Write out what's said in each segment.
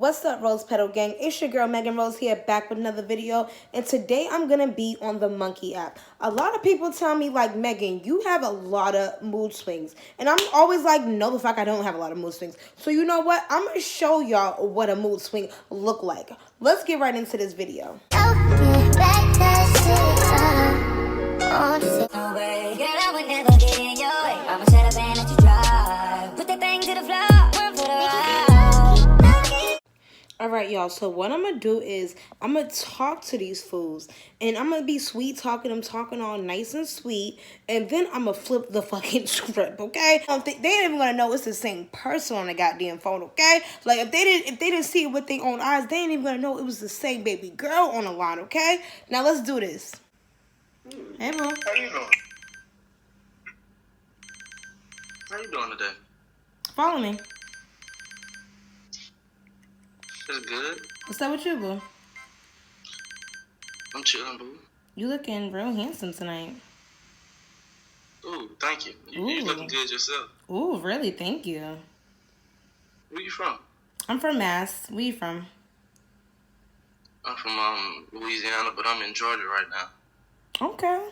What's up, Rose Petal Gang? It's your girl Megan Rose here, back with another video, and today I'm gonna be on the Monkey app. A lot of people tell me, like, Megan, you have a lot of mood swings, and I'm always like, no, the fuck, I don't have a lot of mood swings. So you know what? I'm gonna show y'all what a mood swing look like. Let's get right into this video. Alright, y'all, so what I'm going to do is I'm going to talk to these fools, and I'm going to be sweet talking them, talking all nice and sweet, and then I'm going to flip the fucking script, okay? They ain't even going to know it's the same person on the goddamn phone, okay? Like, if they didn't see it with their own eyes, they ain't even going to know it was the same baby girl on the line, okay? Now, let's do this. Hey, bro. How you doing? How you doing today? Follow me. It's good. What's up with you, boo? I'm chilling, boo. You looking real handsome tonight. Ooh, thank you. You looking good yourself. Ooh, really? Thank you. Where you from? I'm from Mass. Where you from? I'm from Louisiana, but I'm in Georgia right now. Okay.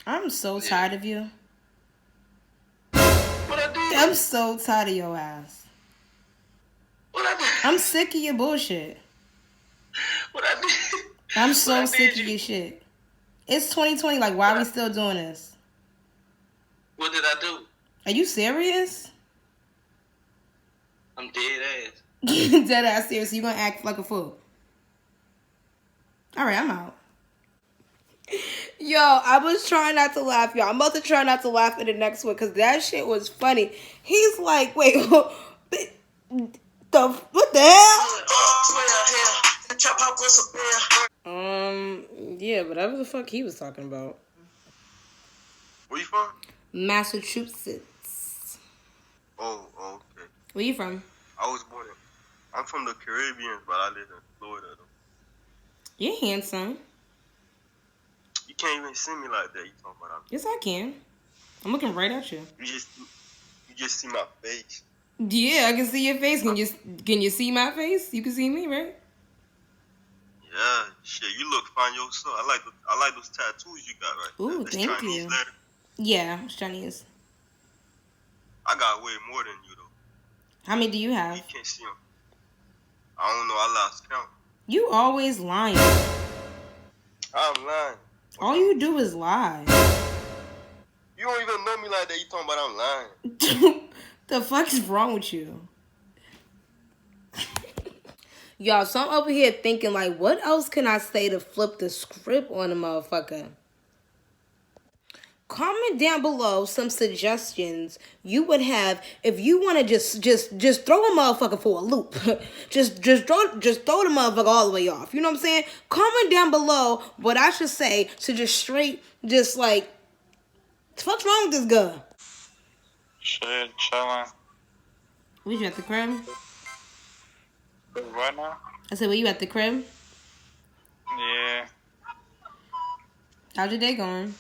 I'm so tired of you. What I did? I'm so tired of your ass. What I did? I'm sick of your bullshit. What I did? I'm so What I sick did of your shit. It's 2020. Like, why are we still doing this? What did I do? Are you serious? I'm dead ass. Dead ass serious. You gonna act like a fool? All right, I'm out. Yo, I was trying not to laugh, y'all. I'm about to try not to laugh in the next one because that shit was funny. He's like, wait, what the hell? Yeah, whatever the fuck he was talking about. Where you from? Massachusetts. Oh, okay. Where you from? I'm from the Caribbean, but I live in Florida, though. You're handsome. You can't even see me like that. You talking about Yes, I can. I'm looking right at you. You just see my face. Yeah, I can see your face. Can you see my face? You can see me, right? Yeah, shit, you look fine yourself. I like those tattoos you got right there. Ooh, That's thank Chinese you. letter. Yeah, it's Chinese. I got way more than you, though. How many do you You have? can't see them. I don't know. I lost count. You always lying. I'm lying. All you do is lie. You don't even know me like that. You talking about I'm lying. The fuck is wrong with you? Y'all, so I'm over here thinking, like, what else can I say to flip the script on a motherfucker? Comment down below some suggestions you would have if you want to just throw a motherfucker for a loop. just throw the motherfucker all the way off. You know what I'm saying? Comment down below what I should say to just like, what's wrong with this guy? Shit, chillin'. Were you at the crib? Right now? I said, were you at the crib? Yeah. How's your day going?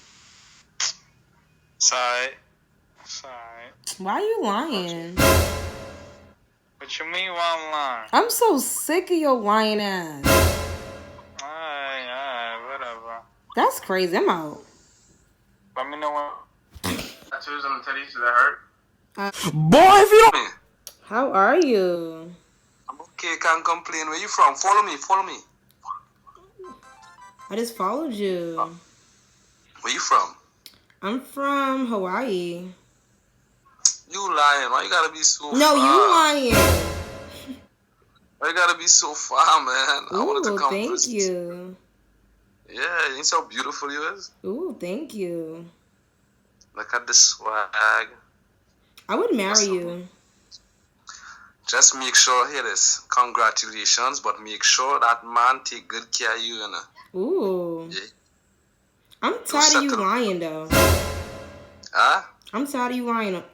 Side. Why are you lying? What you mean while I'm lying? I'm so sick of your lying ass. Alright, whatever. That's crazy. I'm out. Let me know when. Tattoos on the titties, that hurt? Boy, if you don't... How are you? I'm okay, can't complain. Where you from? Follow me. I just followed you. Where you from? I'm from Hawaii. You lying. Why you gotta be so far? No, you lying. Why you gotta be so far, man? I wanted to Ooh, come thank visit. you. Yeah, you see how beautiful you is? Ooh, thank you. Look at the swag. I would marry you. Just make sure, hear this, congratulations, but make sure that man take good care of you, you know. Ooh. Yeah. I'm tired of you lying, though. Huh? I'm tired of you lying. Lying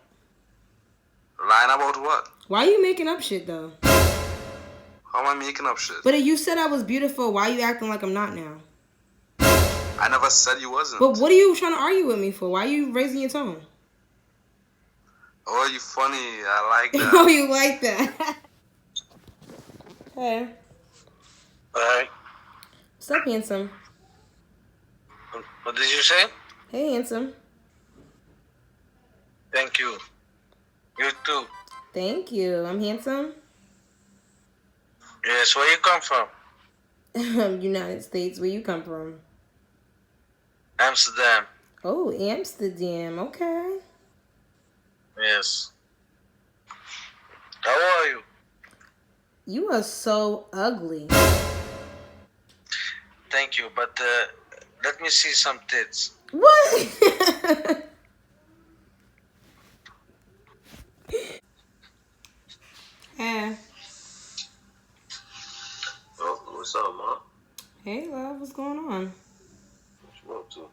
about what? Why are you making up shit, though? How am I making up shit? But if you said I was beautiful, why are you acting like I'm not now? I never said you wasn't. But what are you trying to argue with me for? Why are you raising your tone? Oh, you funny. I like that. Oh, you like that? Hey. Alright. What's up, handsome? What did you say? Hey, handsome. Thank you. You too. Thank you. I'm handsome. Yes, where you come from? United States. Where you come from? Amsterdam. Oh, Amsterdam. Okay. Yes. How are you? You are so ugly. Thank you, but let me see some tits. What? Hey. Oh, what's up, man? Hey, love. What's going on? What you up to?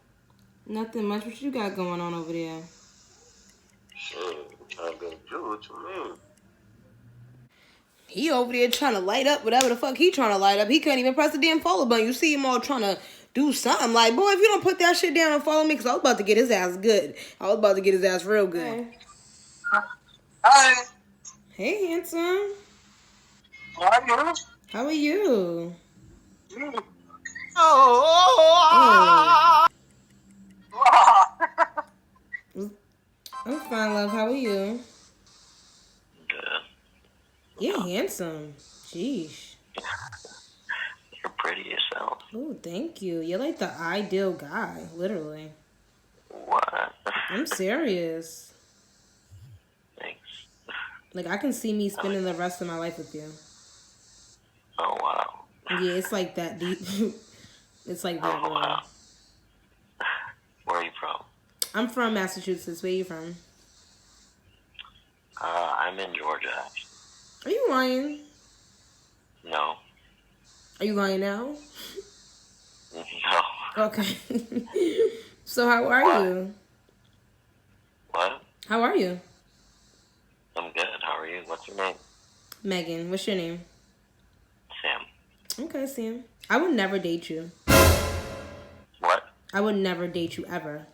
Nothing much. What you got going on over there? Shit, I'm trying to get you. What you mean? He over there trying to light up whatever the fuck he trying to light up. He couldn't even press the damn follow button. You see him all trying to do something. Like, boy, if you don't put that shit down and follow me, because I was about to get his ass good. I was about to get his ass real good. Hi. Hey, handsome. How are you? How are you? Oh. I'm fine, love. How are you? Good. You're handsome. Sheesh. You're pretty yourself. Oh, thank you. You're like the ideal guy, literally. What? I'm serious. Thanks. Like, I can see me spending the rest of my life with you. Oh, wow. Yeah, it's like that deep. It's like that, Oh, real. wow. Where are you from? I'm from Massachusetts. Where you from? I'm in Georgia, actually. Are you lying? No. Are you lying now? No. Okay. So how are Why? you? What? How are you? I'm good. How are you? What's your name? Megan. What's your name? Sam. Okay, Sam. I would never date you. What? I would never date you ever.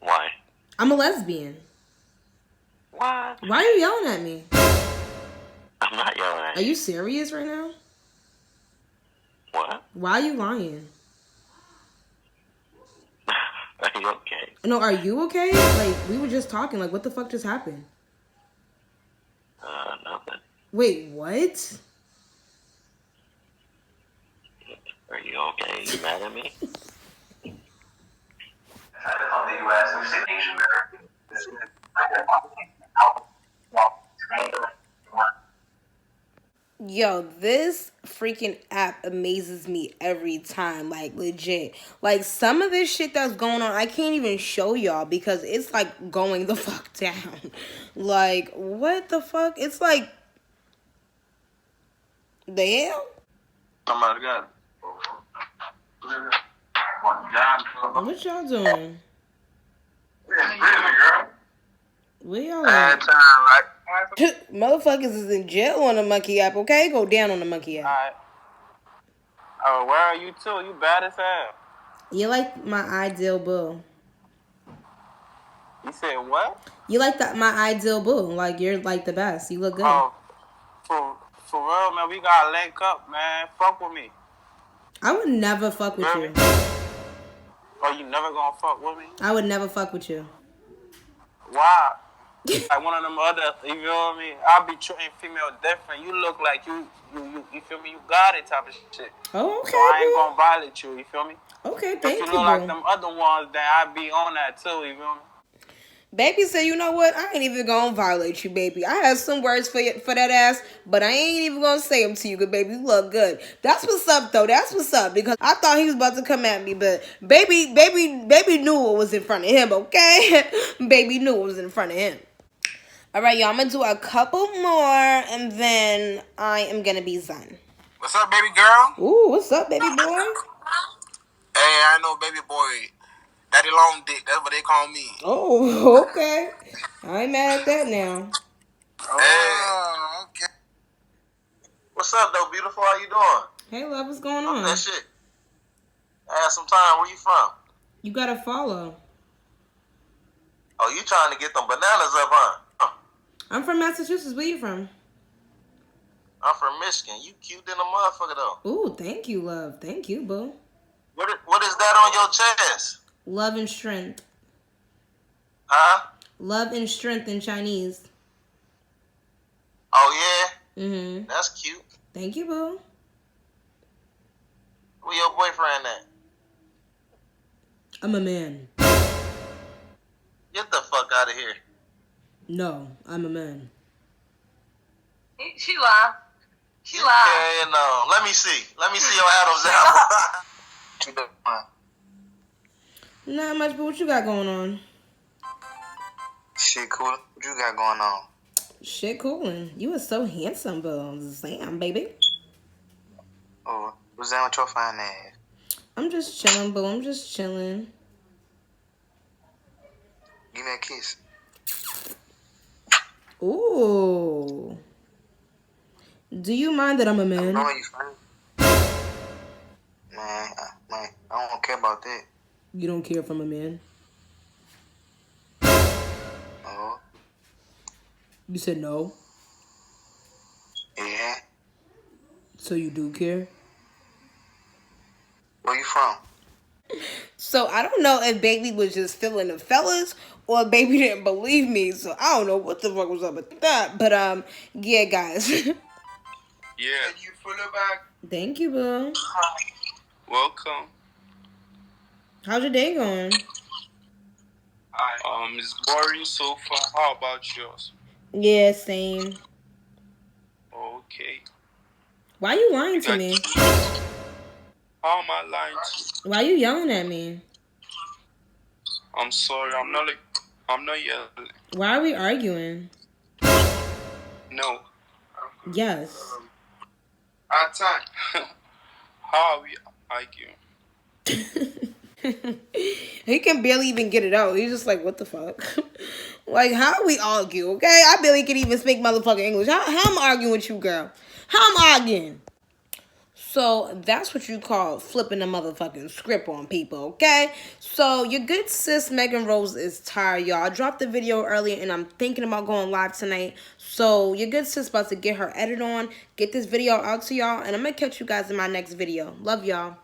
Why? I'm a lesbian. What? Why are you yelling at me? I'm not yelling at Are you serious right now? What? Why are you lying? Are you okay? No, are you okay? Like, we were just talking. Like, what the fuck just happened? Nothing. Wait, what? Are you okay? You mad at me? Yo, this freaking app amazes me every time. Like, legit. Like, some of this shit that's going on, I can't even show y'all because it's like going the fuck down. Like, what the fuck? It's like, the hell? Somebody got it. What y'all doing? Where y'all Bad at? time, right? Motherfuckers is in jail on the monkey app, okay? Go down on the monkey app. Alright. Oh, where are you too? You bad as hell. You're like my ideal boo. You said what? You like my ideal boo. Like, you're like the best. You look good. Oh, for real, man. We gotta link up, man. Fuck with me. I would never fuck with Really? you. Oh, you never gonna fuck with me? I would never fuck with you. Why? Like one of them other, you feel me? I'll be treating female different. You look like you feel me? You got it type of shit. Oh, okay. So I ain't boo. gonna violate you, you feel me? Okay, If thank you you, look like boo. them other ones, then I be on that too, you feel me? Baby said, you know what? I ain't even gonna violate you, baby. I have some words for that ass, but I ain't even gonna say them to you, because baby, you look good. That's what's up, though. That's what's up, because I thought he was about to come at me, but baby knew what was in front of him, okay? Baby knew what was in front of him. All right, y'all, I'm gonna do a couple more, and then I am gonna be done. What's up, baby girl? Ooh, what's up, baby boy? Hey, I know baby boy. Daddy long dick, that's what they call me. Oh, okay. I ain't mad at that now. Oh, okay. What's up, though, beautiful? How you doing? Hey, love, what's going Look at on? that shit. I had some time. Where you from? You gotta follow. Oh, you trying to get them bananas up, huh? I'm from Massachusetts. Where you from? I'm from Michigan. You cute than a motherfucker though. Ooh, thank you, love. Thank you, boo. What is that on your chest? Love and strength. Huh? Love and strength in Chinese. Oh yeah? Mm-hmm. That's cute. Thank you, boo. Where your boyfriend at? I'm a man. Get the fuck out of here. No, I'm a man. She lied. She lied. Yeah, no. Let me see. Let me see your Adam's apple. What you doing? Not much, but what you got going on? Shit, cool. What you got going on? Shit coolin'. You are so handsome, boo. Sam, baby. Oh, what's that with your fine ass? I'm just chilling, boo. I'm just chilling. Give me a kiss. Ooh. Do you mind that I'm a man? Knowing you funny. Man, I don't care about that. You don't care if I'm a man? Oh, You said no, yeah. so you do care? Where you from? So I don't know if baby was just feeling the fellas or baby didn't believe me. So I don't know what the fuck was up with that. But yeah, guys. Yeah, You full of back? Thank you, boo. welcome. How's your day going? It's boring so far. How about yours? Yeah, same. Okay. Why you lying to me? How am I lying to you? Why you yelling at me? I'm sorry. I'm not yelling. Why are we arguing? No. Yes. Our time. How are we arguing? He can barely even get it out. He's just like, what the fuck? Like, how we argue, okay? I barely can even speak motherfucking English. How am I arguing with you, girl? How I'm arguing? So that's what you call flipping the motherfucking script on people, okay? So your good sis Megan Rose is tired, y'all. I dropped the video earlier and I'm thinking about going live tonight. So your good sis about to get her edit on, get this video out to y'all, and I'm gonna catch you guys in my next video. Love y'all.